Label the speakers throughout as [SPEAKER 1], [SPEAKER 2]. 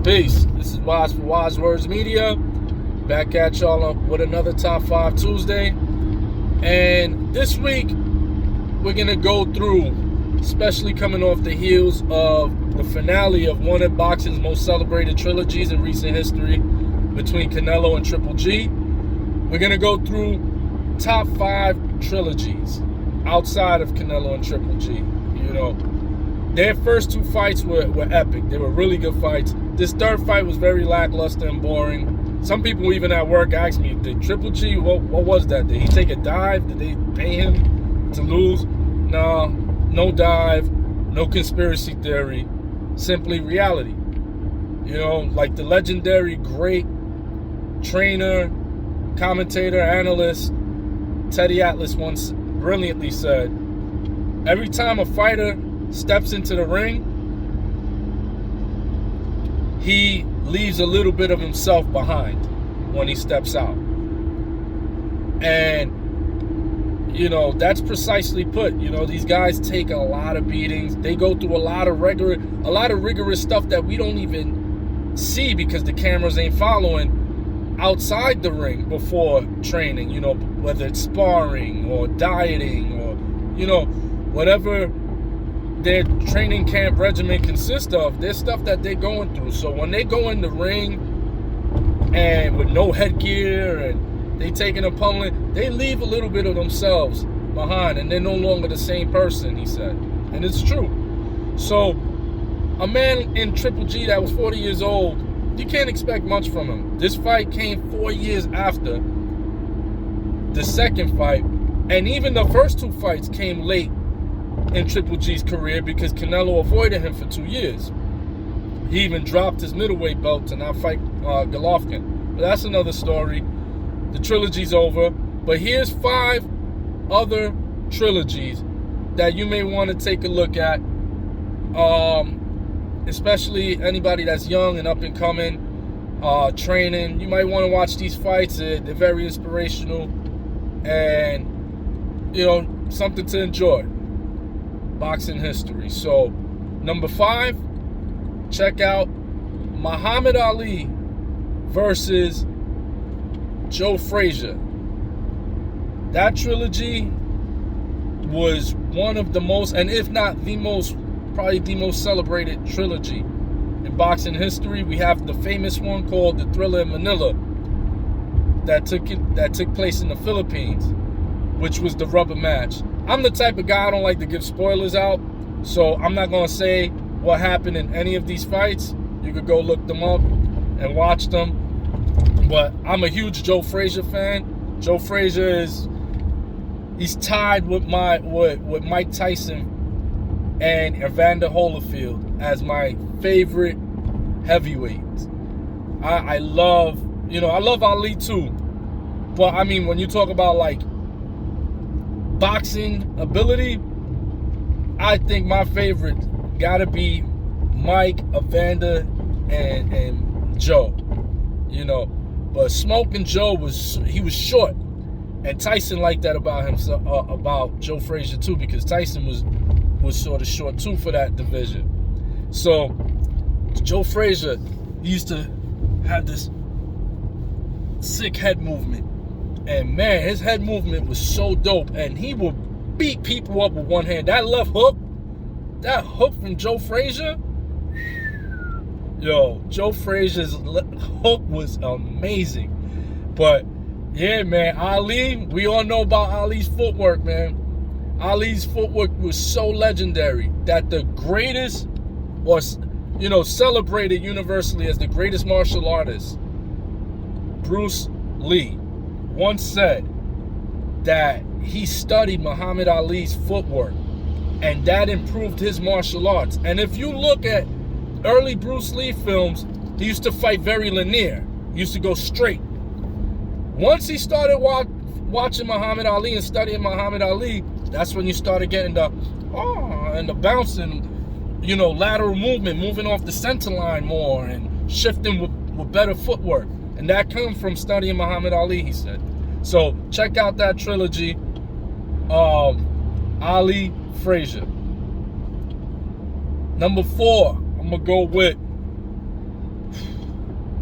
[SPEAKER 1] Peace. This is Wise for Wise Words Media. Back at y'all with another Top 5 Tuesday. And this week, we're going to go through, especially coming off the heels of the finale of one of boxing's most celebrated trilogies in recent history between Canelo and Triple G. We're going to go through top 5 trilogies outside of Canelo and Triple G. You know, their first 2 fights were epic. They were really good fights. This third fight was very lackluster and boring. Some people even at work asked me, did Triple G, what was that? Did he take a dive? Did they pay him to lose? No dive, no conspiracy theory, simply reality. You know, like the legendary great trainer, commentator, analyst, Teddy Atlas once brilliantly said, every time a fighter steps into the ring, he leaves a little bit of himself behind when he steps out. And, you know, that's precisely put. You know, these guys take a lot of beatings. They go through a lot of rigorous stuff that we don't even see because the cameras ain't following outside the ring before training, you know, whether it's sparring or dieting or, you know, whatever their training camp regimen consists of. There's stuff that they're going through. So when they go in the ring and with no headgear and they taking a pummeling, they leave a little bit of themselves behind and they're no longer the same person, he said. And it's true. So a man in Triple G that was 40 years old, you can't expect much from him. This fight came 4 years after the second fight, and even the first 2 fights came late in Triple G's career because Canelo avoided him for 2 years. He even dropped his middleweight belt to not fight Golovkin. But that's another story. The trilogy's over. But here's 5 other trilogies that you may want to take a look at. Especially anybody that's young and up and coming, training. You might want to watch these fights. They're very inspirational and, you know, something to enjoy. Boxing history. So, number 5, check out Muhammad Ali versus Joe Frazier. That trilogy was one of the most, and if not the most, probably the most celebrated trilogy in boxing history. We have the famous one called the Thriller in Manila that took place in the Philippines, which was the rubber match. I'm the type of guy, I don't like to give spoilers out, so I'm not going to say what happened in any of these fights. You could go look them up and watch them. But I'm a huge Joe Frazier fan. Joe Frazier he's tied with Mike Tyson and Evander Holyfield as my favorite heavyweights. I love Ali too. But I mean, when you talk about like boxing ability, I think my favorite gotta be Mike, Evander, and Joe. You know, but Smoking Joe was short, and Tyson liked that about himself, about Joe Frazier too, because Tyson was sort of short too for that division. So Joe Frazier used to have this sick head movement. And man, his head movement was so dope. And he would beat people up with one hand. That left hook, that hook from Joe Frazier, yo, Joe Frazier's hook was amazing. But yeah, man, Ali, we all know about Ali's footwork, man. Ali's footwork was so legendary that the greatest, or, you know, celebrated universally as the greatest martial artist, Bruce Lee, once said that he studied Muhammad Ali's footwork and that improved his martial arts. And if you look at early Bruce Lee films, he used to fight very linear. He used to go straight. Once he started watching Muhammad Ali and studying Muhammad Ali, that's when you started getting the bouncing, you know, lateral movement, moving off the center line more and shifting with better footwork. And that came from studying Muhammad Ali, he said. So check out that trilogy, Ali, Frazier. Number 4, I'm going to go with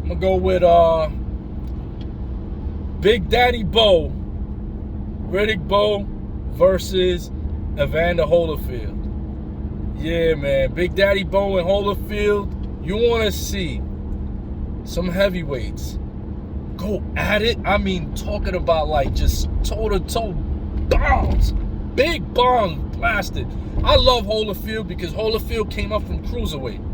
[SPEAKER 1] I'm gonna go with Big Daddy Bo, Riddick Bowe versus Evander Holyfield. Yeah, man. Big Daddy Bowe and Holyfield. You want to see some heavyweights go at it? I mean, talking about like just toe-to-toe bombs. Big bombs blasted. I love Holyfield because Holyfield came up from cruiserweight.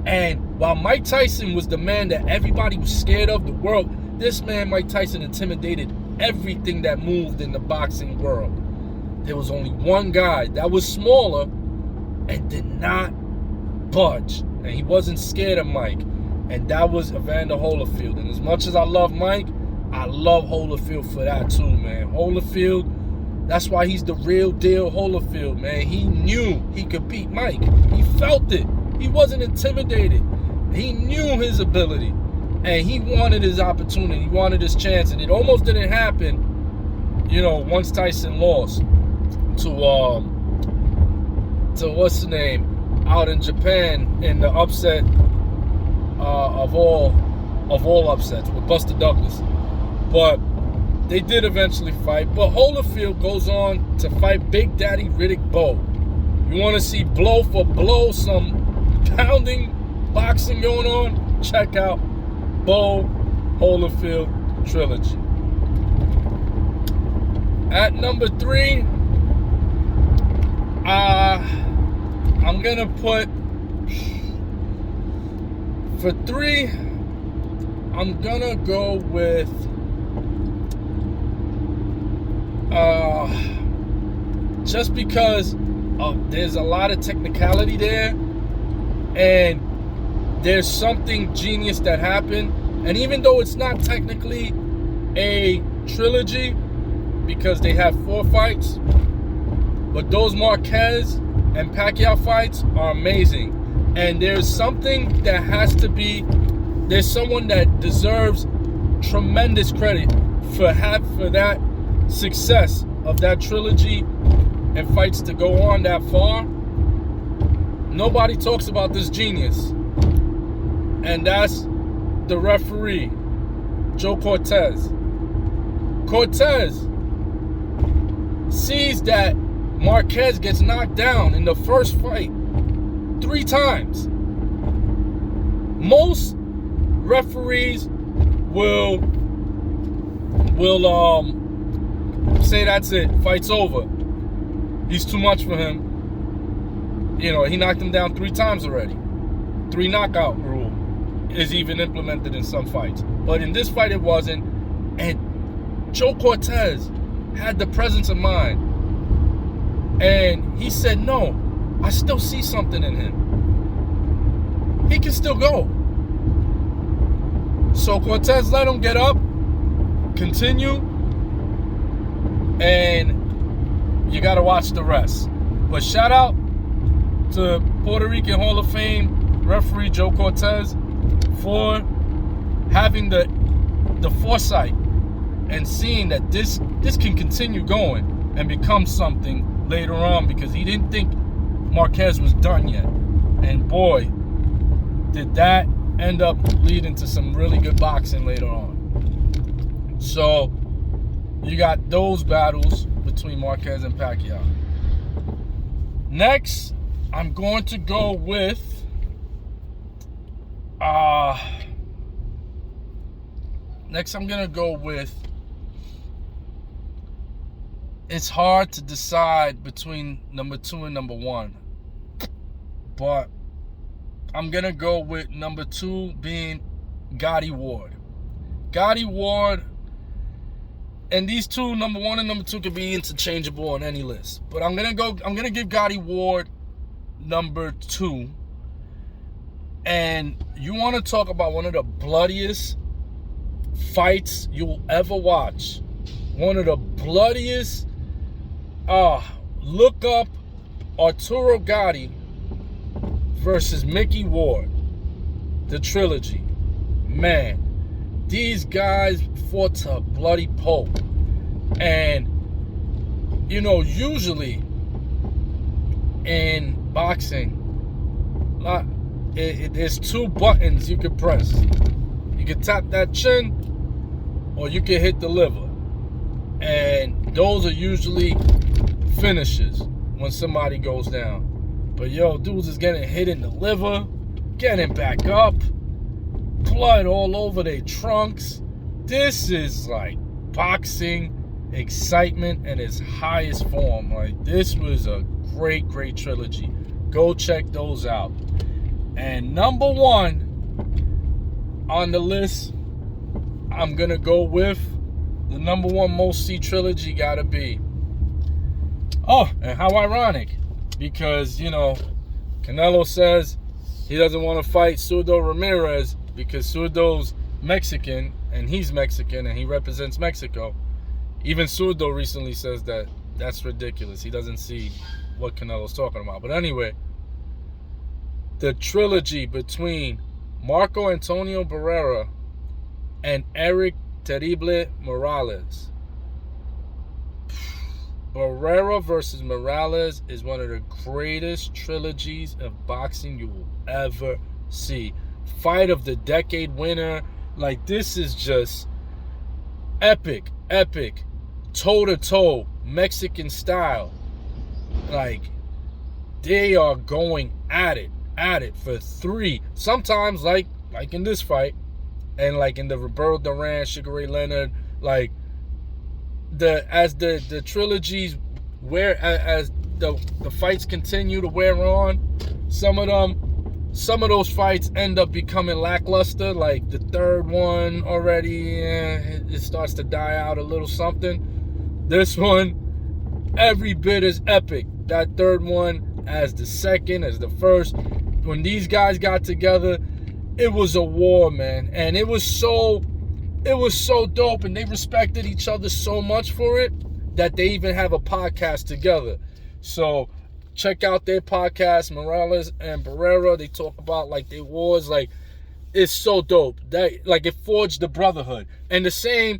[SPEAKER 1] And while Mike Tyson was the man that everybody was scared of, the world, this man, Mike Tyson, intimidated everything that moved in the boxing world. There was only one guy that was smaller and did not budge. And he wasn't scared of Mike. And that was Evander Holyfield. And as much as I love Mike, I love Holyfield for that too, man. Holyfield, that's why he's the real deal Holyfield, man. He knew he could beat Mike. He felt it. He wasn't intimidated. He knew his ability. And he wanted his opportunity. He wanted his chance. And it almost didn't happen, you know, once Tyson lost to what's the name, out in Japan in the upset of all upsets with Buster Douglas. But they did eventually fight. But Holyfield goes on to fight Big Daddy Riddick Bowe. You want to see blow for blow, some pounding boxing going on? Check out Bowe Holyfield Trilogy. At number 3, I'm gonna put, for 3, I'm gonna go with just because there's a lot of technicality there, and there's something genius that happened. And even though it's not technically a trilogy because they have 4 fights, but those Marquez and Pacquiao fights are amazing. And there's something that has to be, there's someone that deserves tremendous credit for that success of that trilogy and fights to go on that far. Nobody talks about this genius, and that's the referee, Joe Cortez. Cortez sees that Marquez gets knocked down in the first fight 3 times. Most referees will say that's it, fight's over. He's too much for him. You know, he knocked him down 3 times already. 3 knockout rule is even implemented in some fights. But in this fight it wasn't. And Joe Cortez had the presence of mind. And he said, no, I still see something in him. He can still go. So Cortez let him get up, continue, and you got to watch the rest. But shout out to Puerto Rican Hall of Fame referee Joe Cortez for having the foresight and seeing that this can continue going and become something later on, because he didn't think Marquez was done yet. And boy, did that end up leading to some really good boxing later on. So you got those battles between Marquez and Pacquiao. Next, I'm going to go with it's hard to decide between number 2 and number 1, but I'm gonna go with number 2 being Gotti Ward. Gotti Ward, and these two, number 1 and number 2, could be interchangeable on any list, but I'm gonna give Gotti Ward number 2. And you want to talk about one of the bloodiest fights you'll ever watch? One of the bloodiest. Look up Arturo Gotti versus Mickey Ward, the trilogy. Man, these guys fought to a bloody pulp. And, you know, usually in boxing, there's 2 buttons you can press. You can tap that chin, or you can hit the liver. And those are usually finishes when somebody goes down. But yo, dudes is getting hit in the liver, getting back up, blood all over their trunks. This is like boxing excitement in its highest form. Like, this was a great trilogy. Go check those out. And number one on the list, I'm gonna go with the number one most see trilogy. Gotta be, oh, and how ironic, because Canelo says he doesn't want to fight Zurdo Ramirez because Zurdo's Mexican and he's Mexican and he represents Mexico. Even Zurdo recently says that that's ridiculous. He doesn't see what Canelo's talking about. But anyway, the trilogy between Marco Antonio Barrera and Eric Terrible Morales. Barrera versus Morales is one of the greatest trilogies of boxing you will ever see. Fight of the decade winner. Like, this is just epic, toe-to-toe, Mexican style. Like, they are going at it for three. Sometimes, like in this fight, and like in the Roberto Duran, Sugar Ray Leonard, like, as the trilogies as the fights continue to wear on, some of those fights end up becoming lackluster. Like the third one already, it starts to die out a little something. This one, every bit as epic. That third one as the second, as the first. When these guys got together, it was a war, man. And it was so dope, and they respected each other so much for it that they even have a podcast together. So check out their podcast, Morales and Barrera. They talk about like their wars. Like, it's so dope. That, like, it forged the brotherhood. And the same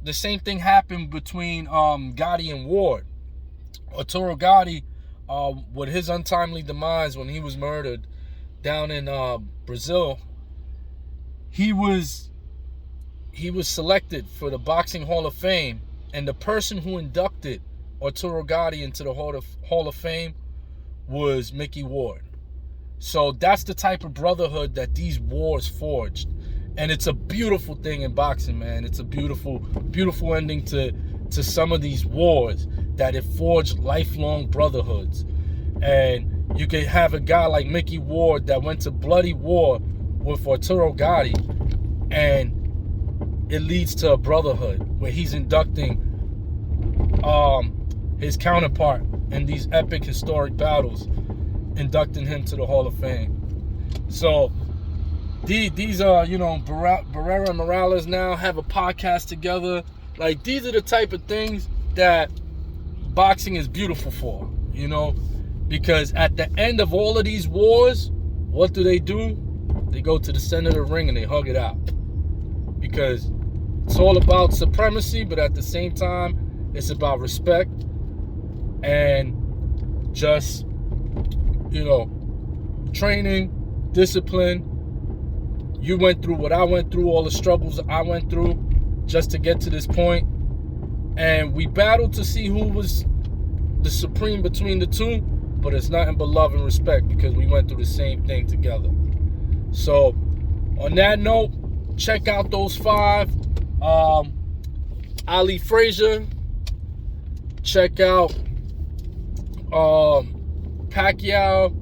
[SPEAKER 1] thing happened between Gotti and Ward. Arturo Gotti, with his untimely demise when he was murdered down in Brazil, he was selected for the Boxing Hall of Fame, and the person who inducted Arturo Gotti into the Hall of Fame was Mickey Ward. So that's the type of brotherhood that these wars forged. And it's a beautiful thing in boxing, man. It's a beautiful ending to some of these wars, that it forged lifelong brotherhoods. And you could have a guy like Mickey Ward that went to bloody war with Arturo Gotti, and it leads to a brotherhood where he's inducting his counterpart in these epic historic battles, inducting him to the Hall of Fame. So these are, Barrera and Morales now have a podcast together. Like, these are the type of things that boxing is beautiful for, because at the end of all of these wars, what do? They go to the center of the ring and they hug it out, because it's all about supremacy, but at the same time, it's about respect and just, training, discipline. You went through what I went through, all the struggles I went through just to get to this point. And we battled to see who was the supreme between the two, but it's nothing but love and respect because we went through the same thing together. So on that note, check out those 5. Ali Frazier. Check out Pacquiao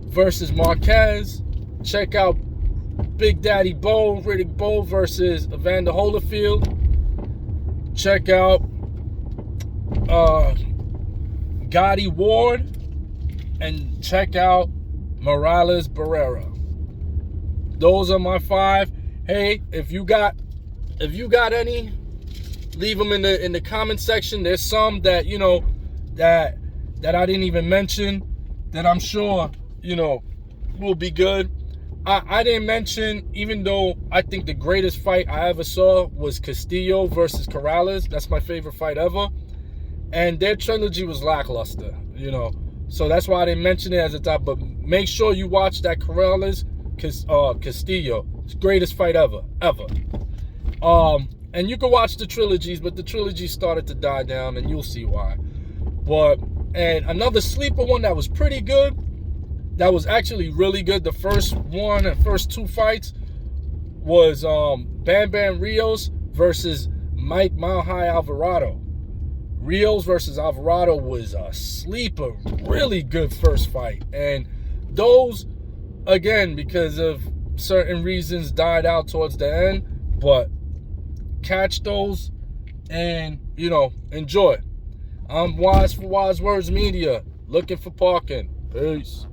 [SPEAKER 1] versus Marquez. Check out Big Daddy Bo, Riddick Bowe versus Evander Holyfield. Check out Gotti Ward, and check out Morales Barrera. Those are my 5. Hey, if you got any, leave them in the comment section. There's some that that I didn't even mention that I'm sure will be good. I didn't mention, even though I think the greatest fight I ever saw was Castillo versus Corrales. That's my favorite fight ever. And their trilogy was lackluster, So that's why I didn't mention it as a top. But make sure you watch that Corrales Castillo. It's the greatest fight ever. And you can watch the trilogies, but the trilogy started to die down, and you'll see why. And another sleeper one that was pretty good, that was actually really good, the first one and first two fights, was Bam Bam Rios versus Mike Mile High Alvarado. Rios versus Alvarado was a sleeper, really good first fight. And those, again, because of certain reasons, died out towards the end. But catch those and, enjoy. I'm Wise for Wise Words Media, looking for parking. Peace.